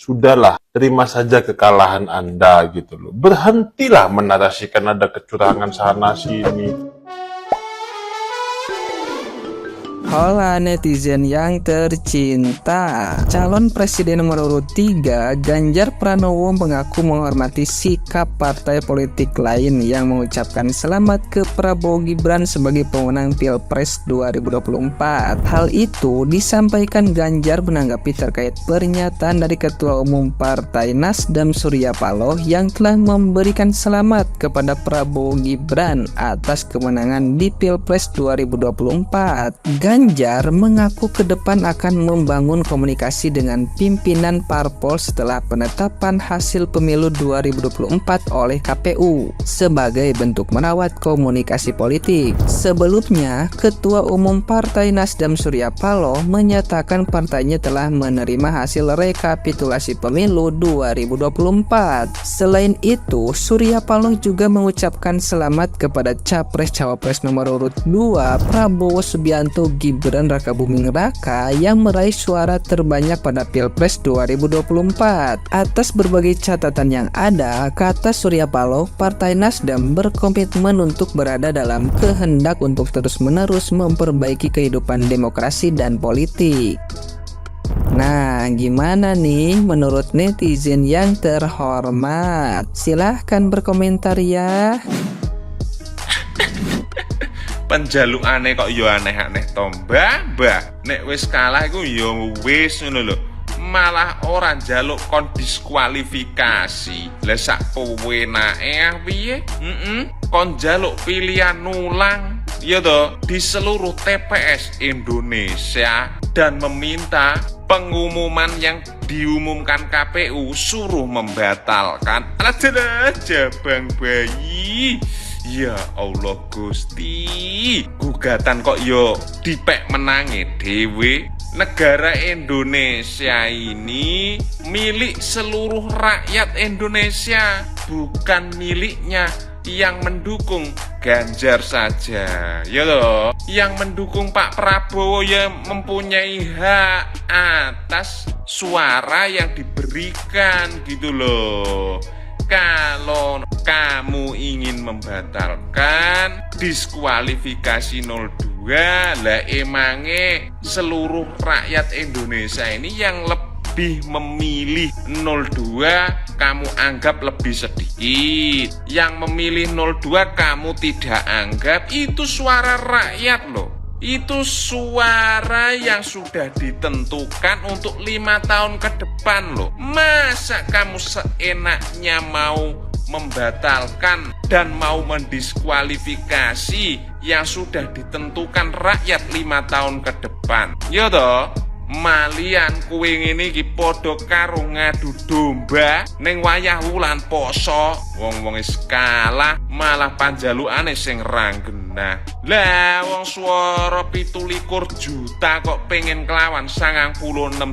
sudahlah, terima saja kekalahan Anda gitu loh. Berhentilah menarasikan ada kecurangan sana sini. Hola netizen yang tercinta, calon presiden nomor urut 3 Ganjar Pranowo mengaku menghormati sikap partai politik lain yang mengucapkan selamat ke Prabowo Gibran sebagai pemenang Pilpres 2024. Hal itu disampaikan Ganjar menanggapi terkait pernyataan dari Ketua Umum Partai Nasdem Surya Paloh yang telah memberikan selamat kepada Prabowo Gibran atas kemenangan di Pilpres 2024. Ganjar mengaku ke depan akan membangun komunikasi dengan pimpinan parpol setelah penetapan hasil pemilu 2024 oleh KPU sebagai bentuk merawat komunikasi politik. Sebelumnya, Ketua Umum Partai Nasdem Surya Paloh menyatakan partainya telah menerima hasil rekapitulasi pemilu 2024. Selain itu, Surya Paloh juga mengucapkan selamat kepada Capres-Cawapres nomor urut 2 Prabowo Subianto Gibran Rakabuming Raka yang meraih suara terbanyak pada Pilpres 2024. Atas berbagai catatan yang ada, kata Surya Paloh, Partai Nasdem berkomitmen untuk berada dalam kehendak untuk terus-menerus memperbaiki kehidupan demokrasi dan politik. Nah, gimana nih menurut netizen yang terhormat? Silahkan berkomentar ya. Penjalukane kok yo aneh-aneh to, Mbah. Nek wis kalah iku yo wis ngono lho. Malah ora njaluk kon diskualifikasi. Lah sak pewenake piye? Kon njaluk pilihan ulang ya to di seluruh TPS Indonesia dan meminta pengumuman yang diumumkan KPU suruh membatalkan. Alah jabang bayi. Ya Allah Gusti, gugatan kok yo dipek menangi dewe. Negara Indonesia ini milik seluruh rakyat Indonesia, bukan miliknya yang mendukung Ganjar saja. Ya loh, yang mendukung Pak Prabowo ya mempunyai hak atas suara yang diberikan gitu loh. Kalau kamu ingin membatalkan diskualifikasi 02, lah emangnya seluruh rakyat Indonesia ini yang lebih memilih 02 kamu anggap lebih sedikit, yang memilih 02 kamu tidak anggap. Itu suara rakyat loh. Itu suara yang sudah ditentukan untuk 5 tahun ke depan loh. Masa kamu seenaknya mau membatalkan dan mau mendiskualifikasi yang sudah ditentukan rakyat 5 tahun ke depan? Ya toh, malian kuwi ngene iki padha karo ngadu domba ning wayah wulan poso. Wong-wong wis kalah malah panjalukane sing ranggenah. Lah wong swara 17 juta kok pengen kelawan 96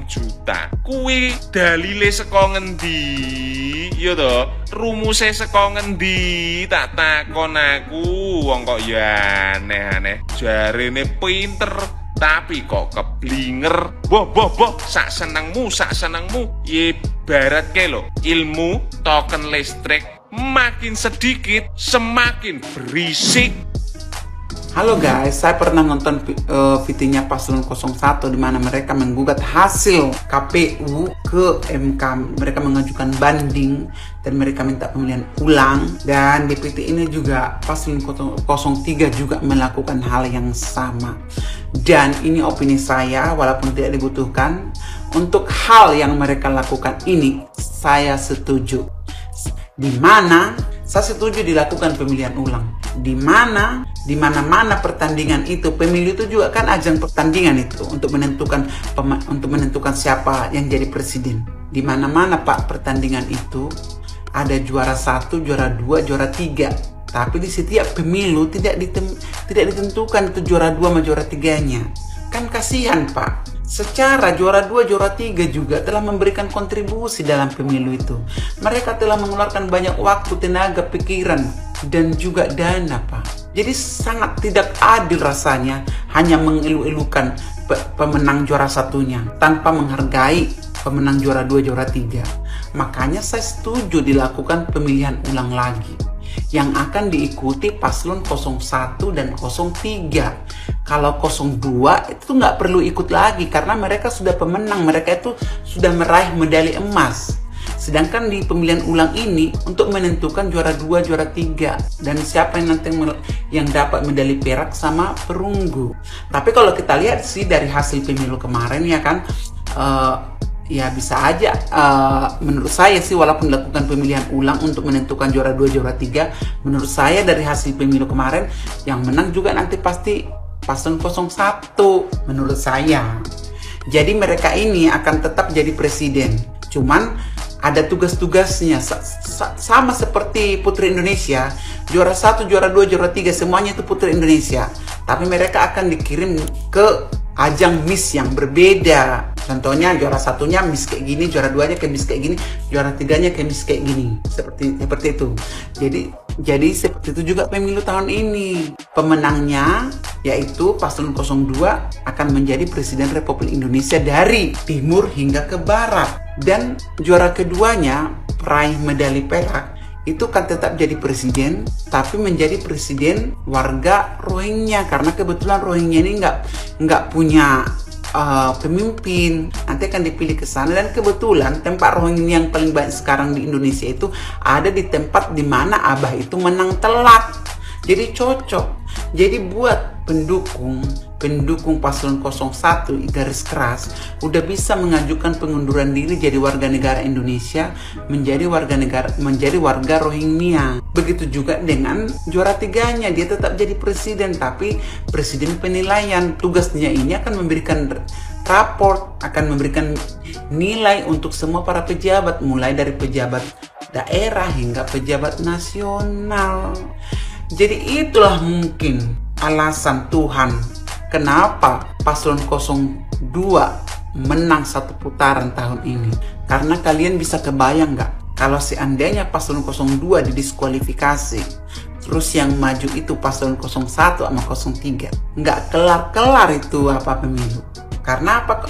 juta. Kuwi dalile saka ngendi? Ya to, rumuse saka ngendi? Tak takon aku. Wong kok ya aneh-aneh. Jarene pinter tapi kok keblinger. Boh, sak senengmu. Ibarat ke lo, ilmu token listrik makin sedikit semakin berisik. Halo guys, saya pernah nonton VT-nya Paslon 01 di mana mereka menggugat hasil KPU ke MK. Mereka mengajukan banding dan mereka minta pemilihan ulang. Dan di VT ini juga Paslon 03 juga melakukan hal yang sama. Dan ini opini saya, walaupun tidak dibutuhkan. Untuk hal yang mereka lakukan ini, saya setuju. Di mana saya setuju dilakukan pemilihan ulang. Di mana-mana pertandingan itu, pemilu itu juga kan ajang pertandingan itu untuk menentukan siapa yang jadi presiden. Di mana-mana Pak pertandingan itu ada juara 1, juara 2, juara 3. Tapi di setiap pemilu tidak ditentukan itu juara 2 sama juara 3-nya. Kan kasihan Pak. Secara juara 2, juara 3 juga telah memberikan kontribusi dalam pemilu itu. Mereka telah mengeluarkan banyak waktu, tenaga, pikiran, dan juga dana Pak. Jadi sangat tidak adil rasanya hanya mengeluh-elukan pemenang juara satunya tanpa menghargai pemenang juara 2, juara 3. Makanya saya setuju dilakukan pemilihan ulang lagi yang akan diikuti paslon 01 dan 03. Kalau 02 itu nggak perlu ikut lagi karena mereka sudah pemenang, mereka itu sudah meraih medali emas. Sedangkan di pemilihan ulang ini untuk menentukan juara 2, juara 3 dan siapa yang nanti yang dapat medali perak sama perunggu. Tapi kalau kita lihat sih dari hasil pemilu kemarin ya kan, ya bisa aja menurut saya sih walaupun dilakukan pemilihan ulang untuk menentukan juara 2, juara 3, menurut saya dari hasil pemilu kemarin yang menang juga nanti pasti paslon 01 menurut saya. Jadi mereka ini akan tetap jadi presiden. Cuman ada tugas-tugasnya sama seperti Putri Indonesia, juara 1, juara 2, juara 3 semuanya itu Putri Indonesia. Tapi mereka akan dikirim ke ajang Miss yang berbeda. Contohnya juara 1-nya Miss kayak gini, juara 2-nya ke Miss kayak gini, juara 3-nya ke Miss kayak gini. Seperti itu. Jadi seperti itu juga pemilu tahun ini. Pemenangnya yaitu paslon 02 akan menjadi Presiden Republik Indonesia dari timur hingga ke barat. Dan juara keduanya peraih medali perak itu kan tetap jadi presiden, tapi menjadi presiden warga Rohingya karena kebetulan Rohingya ini nggak punya pemimpin, nanti akan dipilih ke sana. Dan kebetulan tempat Rohingya yang paling banyak sekarang di Indonesia itu ada di tempat di mana Abah itu menang telak, jadi cocok. Jadi buat pendukung paslon 01 garis keras udah bisa mengajukan pengunduran diri jadi warga negara Indonesia, menjadi warga Rohingya. Begitu juga dengan juara 3-nya, dia tetap jadi presiden tapi presiden penilaian. Tugasnya ini akan memberikan raport, akan memberikan nilai untuk semua para pejabat, mulai dari pejabat daerah hingga pejabat nasional. Jadi itulah mungkin alasan Tuhan kenapa paslon 02 menang satu putaran tahun ini. Karena kalian bisa kebayang nggak kalau seandainya paslon 02 didiskualifikasi, terus yang maju itu paslon 01 sama 03, nggak kelar-kelar itu pemilu. Karena apa?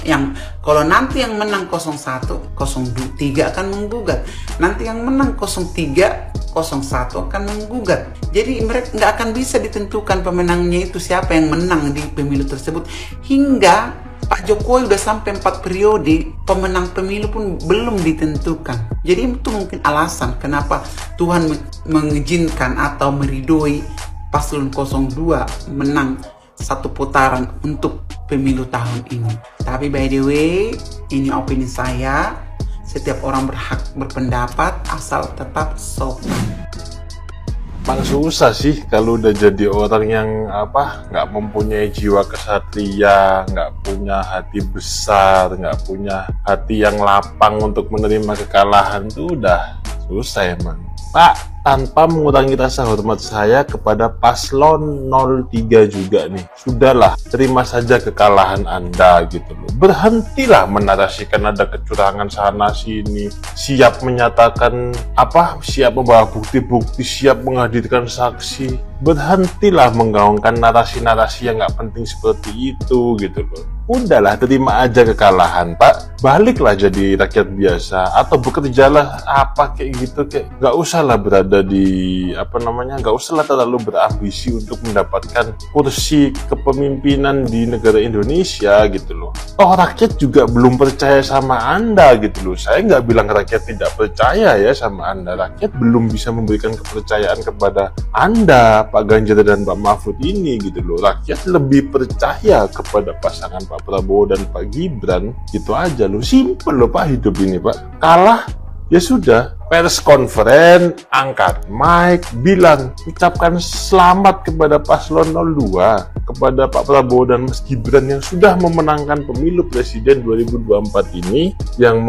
Kalau nanti yang menang 01, 03 akan menggugat. Nanti yang menang 03, 01 akan menggugat. Jadi mereka nggak akan bisa ditentukan pemenangnya itu siapa yang menang di pemilu tersebut. Hingga Pak Jokowi udah sampai 4 periode, pemenang pemilu pun belum ditentukan. Jadi itu mungkin alasan kenapa Tuhan mengizinkan atau meridoi paslon 02 menang satu putaran untuk pemilu tahun ini. Tapi by the way, ini opini saya. Setiap orang berhak berpendapat asal tetap sopan. Emang susah sih kalau udah jadi orang yang nggak mempunyai jiwa kesatria, nggak punya hati besar, nggak punya hati yang lapang untuk menerima kekalahan, tuh udah susah emang. Pak, tanpa mengurangi rasa hormat saya kepada paslon 03 juga nih, sudahlah, terima saja kekalahan Anda gitu loh. Berhentilah menarasikan ada kecurangan sana sini, siap menyatakan siap membawa bukti-bukti, siap menghadirkan saksi. Berhentilah menggaungkan narasi-narasi yang nggak penting seperti itu gitu loh. Udahlah, terima aja kekalahan, Pak. Baliklah jadi rakyat biasa atau bekerjalah kayak gitu, kayak nggak usah lah berada di nggak usah lah terlalu berambisi untuk mendapatkan kursi kepemimpinan di negara Indonesia gitu loh. Oh, rakyat juga belum percaya sama Anda gitu loh. Saya nggak bilang rakyat tidak percaya ya sama Anda. Rakyat belum bisa memberikan kepercayaan kepada Anda, Pak Ganjar dan Pak Mahfud ini gitu loh. Rakyat lebih percaya kepada pasangan Pak Prabowo dan Pak Gibran. Gitu aja loh. Simpel loh Pak hidup ini Pak. Kalah ya sudah, pers konferen, angkat mic, bilang, ucapkan selamat kepada paslon 02, kepada Pak Prabowo dan Mas Gibran yang sudah memenangkan pemilu presiden 2024 ini, yang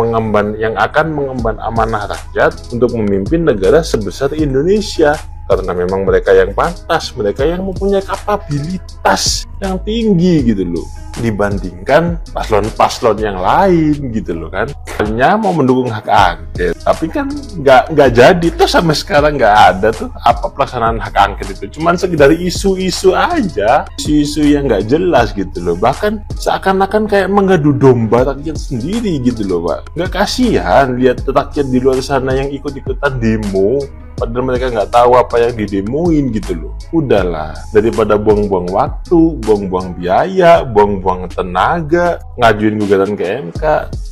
akan mengemban amanah rakyat untuk memimpin negara sebesar Indonesia. Karena memang mereka yang pantas, mereka yang mempunyai kapabilitas yang tinggi gitu loh. dibandingkan paslon-paslon yang lain gitu loh kan. Hanya mau mendukung hak angket, tapi kan nggak jadi tuh, sampai sekarang nggak ada tuh apa pelaksanaan hak angket itu. Cuman sekedar isu-isu aja, isu-isu yang nggak jelas gitu loh. Bahkan seakan-akan kayak mengadu domba rakyat sendiri gitu loh Pak. Nggak kasihan lihat rakyat di luar sana yang ikut-ikutan demo, padahal mereka nggak tahu apa yang didemoin gitu loh. Udahlah, daripada buang-buang waktu, buang-buang biaya, buang-buang tenaga, ngajuin gugatan ke MK,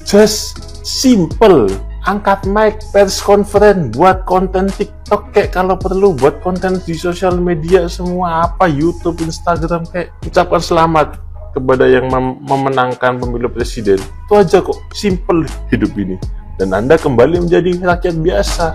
just simple, angkat mic, pers conference, buat konten TikTok kayak kalau perlu, buat konten di sosial media semua, apa YouTube, Instagram, kayak ucapkan selamat kepada yang memenangkan pemilu presiden. Itu aja kok, simple hidup ini. Dan Anda kembali menjadi rakyat biasa.